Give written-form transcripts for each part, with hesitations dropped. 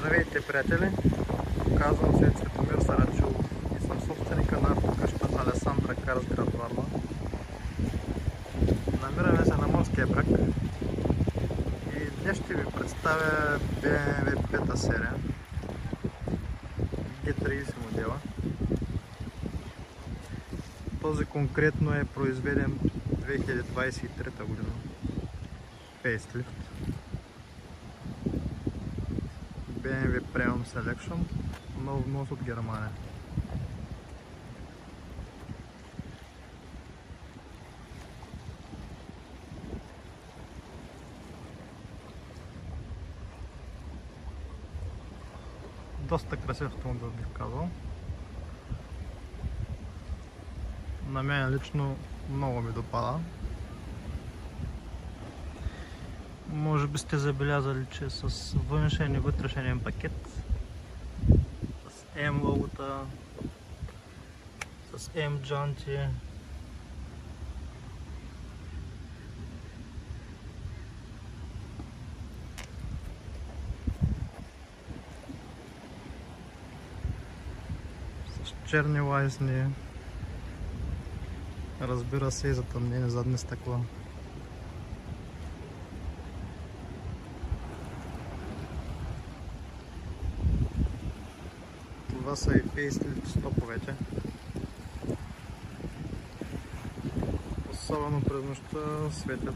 Здравейте, приятели! Казвам се Цветомир Сарачилов и съм собственика на автокъща Алесандра Карс, град Варна. Намираме се на морския бряг и днес ще ви представя BMW 5 серия G30 модела. Този конкретно е произведен 2023 година. Фейслифт. BMW Premium Selection, нов внос от Германия. Доста красив автомобил, бих казал. На мен лично много ми допада. Може би сте забелязали, че с външен и вътрешен пакет, с M логота, с M джанти, с черни лайсни, разбира се и затъмнени задни стъкла. Това са и фейслифт стоповете. Особено през нощта светят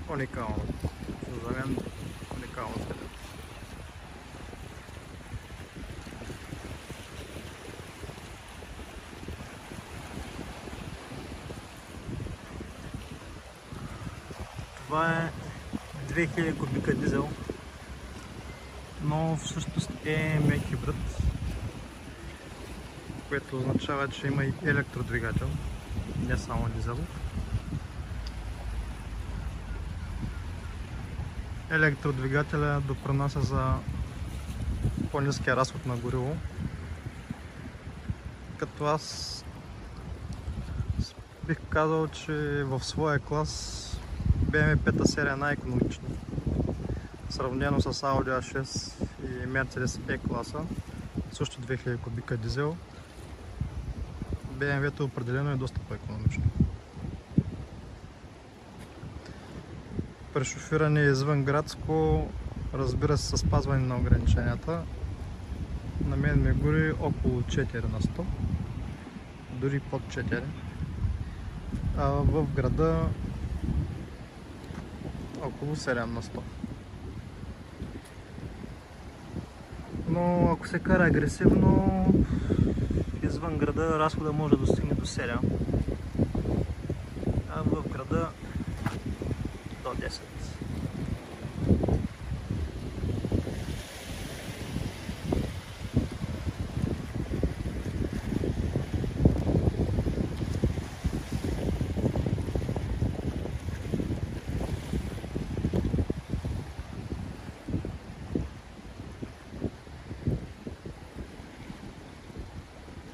уникално. За мен уникално светят. Това е 2000 кубика дизел, но всъщност е мек хибрид, което означава, че има и електродвигател, не само дизел. Електродвигателя допринася за по-ниския разход на гориво, като аз бих казал, че в своя клас BMW 5 серия е най-икономична, сравнено с Audi A6 и Mercedes E-класа, също 2000 кубика дизел. BMW-то определено е доста по-икономично. При шофиране извън градско, разбира се, със спазване на ограниченията, на мен ми гори около 4 на 100, дори под 4, а в града около 7 на 100. Но ако се кара агресивно, извън града разхода може да достигне до 7, а в града до 10.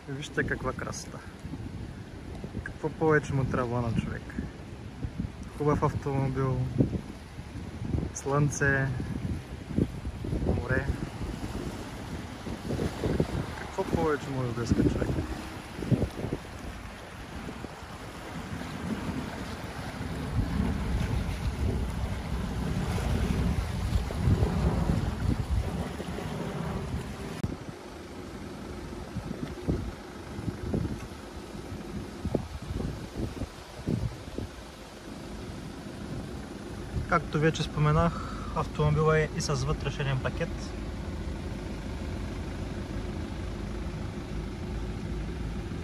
Вижте каква красота. Какво повече му трябва на човек? Хубав автомобил, слънце, море. Какво повече може да иска човек? Както вече споменах, автомобилът е и с вътрешен пакет.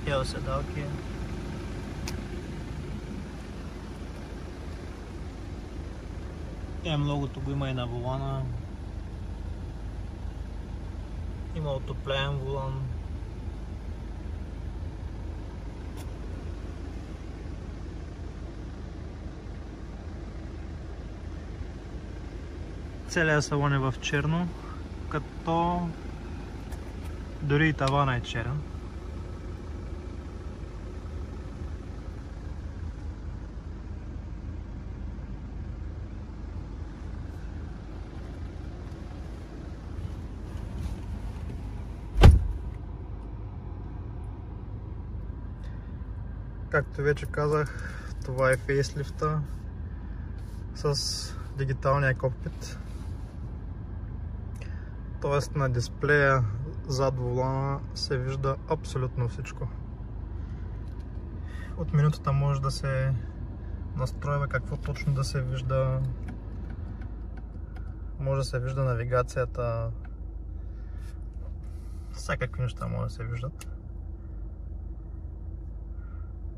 Ето седалки. M логото го има и на волана. Има отоплен волан. Целият салон е в черно, като дори и тавана е черен. Както вече казах, това е фейслифта с дигиталния кокпит. Тоест на дисплея зад волана се вижда абсолютно всичко. От менютата може да се настройва какво точно да се вижда. Може да се вижда навигацията. Всякакви неща може да се виждат.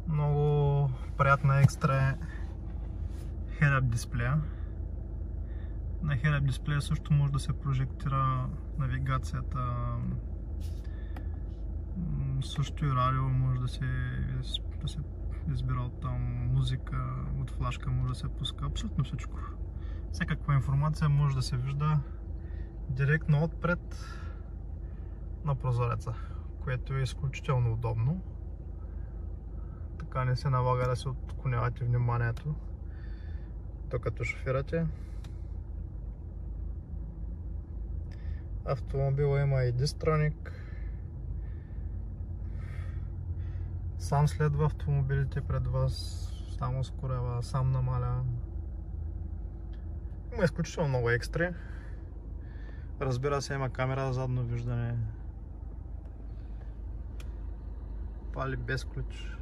Много приятна екстра е head-up дисплея. На head-up дисплея също може да се прожектира навигацията. Също и радио може да се избира от там, музика, от флашка може да се пуска, абсолютно всичко. Всякаква информация може да се вижда директно отпред на прозореца, което е изключително удобно. Така не се налага да се отклонявате вниманието докато шофирате. Автомобила има и дистроник. Сам следва автомобилите пред вас, само ускорява, сам намаля. Има изключително много екстри. Разбира се, има камера за задно виждане. Пали без ключ.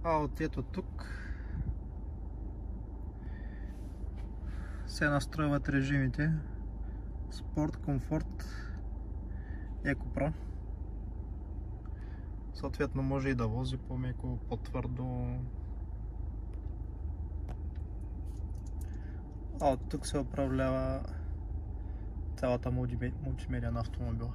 А от ето тук се настройват режимите Спорт, Комфорт, Еко-Про. Съответно може и да вози по-меко, по-твърдо. А от тук се управлява цялата мултимедия на автомобила.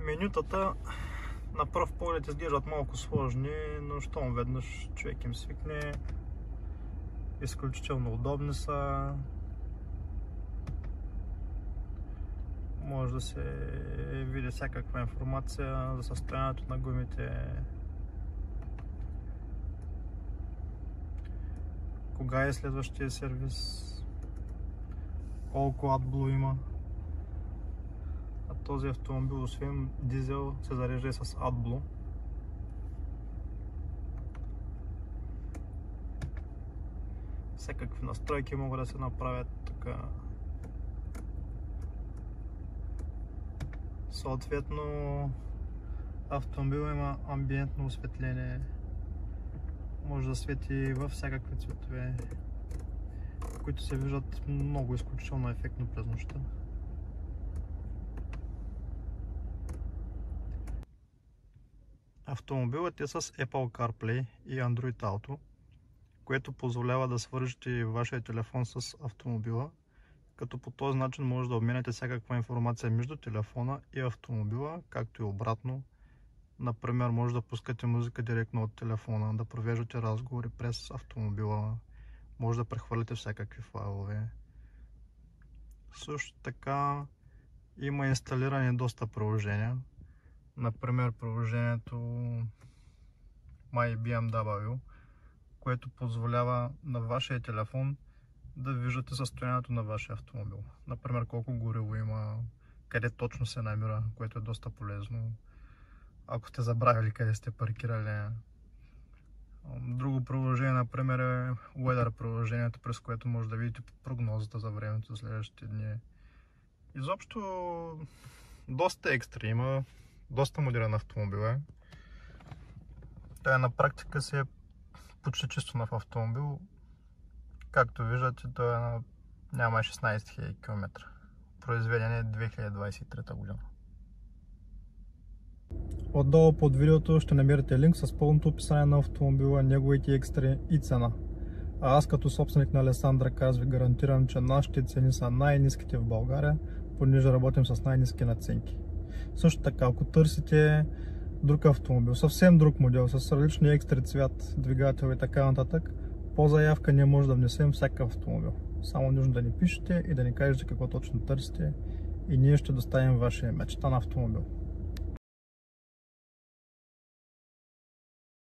Менютата на пръв поглед изглеждат малко сложни, но щом веднъж човек им свикне, изключително удобни са. Може да се види всякаква информация за състоянието на гумите, кога е следващия сервис, колко AdBlue има. Този автомобил, освен дизел, се зарежда и с AdBlue. Всякакви настройки могат да се направят тук. Съответно, автомобил има амбиентно осветление. Може да свети във всякакви цветове, които се виждат много изключително ефектно през нощта. Автомобилът е с Apple CarPlay и Android Auto, което позволява да свържете вашия телефон с автомобила, като по този начин може да обменяте всякаква информация между телефона и автомобила, както и обратно. Например, може да пускате музика директно от телефона, да провеждате разговори през автомобила, може да прехвърляте всякакви файлове. Също така има инсталирани доста приложения. Например, приложението My BMW, което позволява на вашия телефон да виждате състоянието на вашия автомобил. Например, колко гориво има, къде точно се намира, което е доста полезно. Ако сте забравили къде сте паркирали. Друго приложение, например, е Weather приложението, през което може да видите прогнозата за времето за следващите дни. Изобщо доста екстри има. Доста модерен автомобил е. Той на практика си е почти чисто нов автомобил. Както виждате, той няма 16 000 км. Произведен е 2023 година. Отдолу под видеото ще намерите линк с пълното описание на автомобила, неговите екстри и цена. А аз като собственик на Алесандра Cars ви гарантирам, че нашите цени са най-ниските в България, понеже работим с най-ниски надценки. Също така, ако търсите друг автомобил, съвсем друг модел, с различни екстри цвят, двигател и така нататък, по заявка ние може да внесем всякакъв автомобил. Само нужно да ни пишете и да ни кажете какво точно търсите и ние ще доставим вашия мечтан автомобил.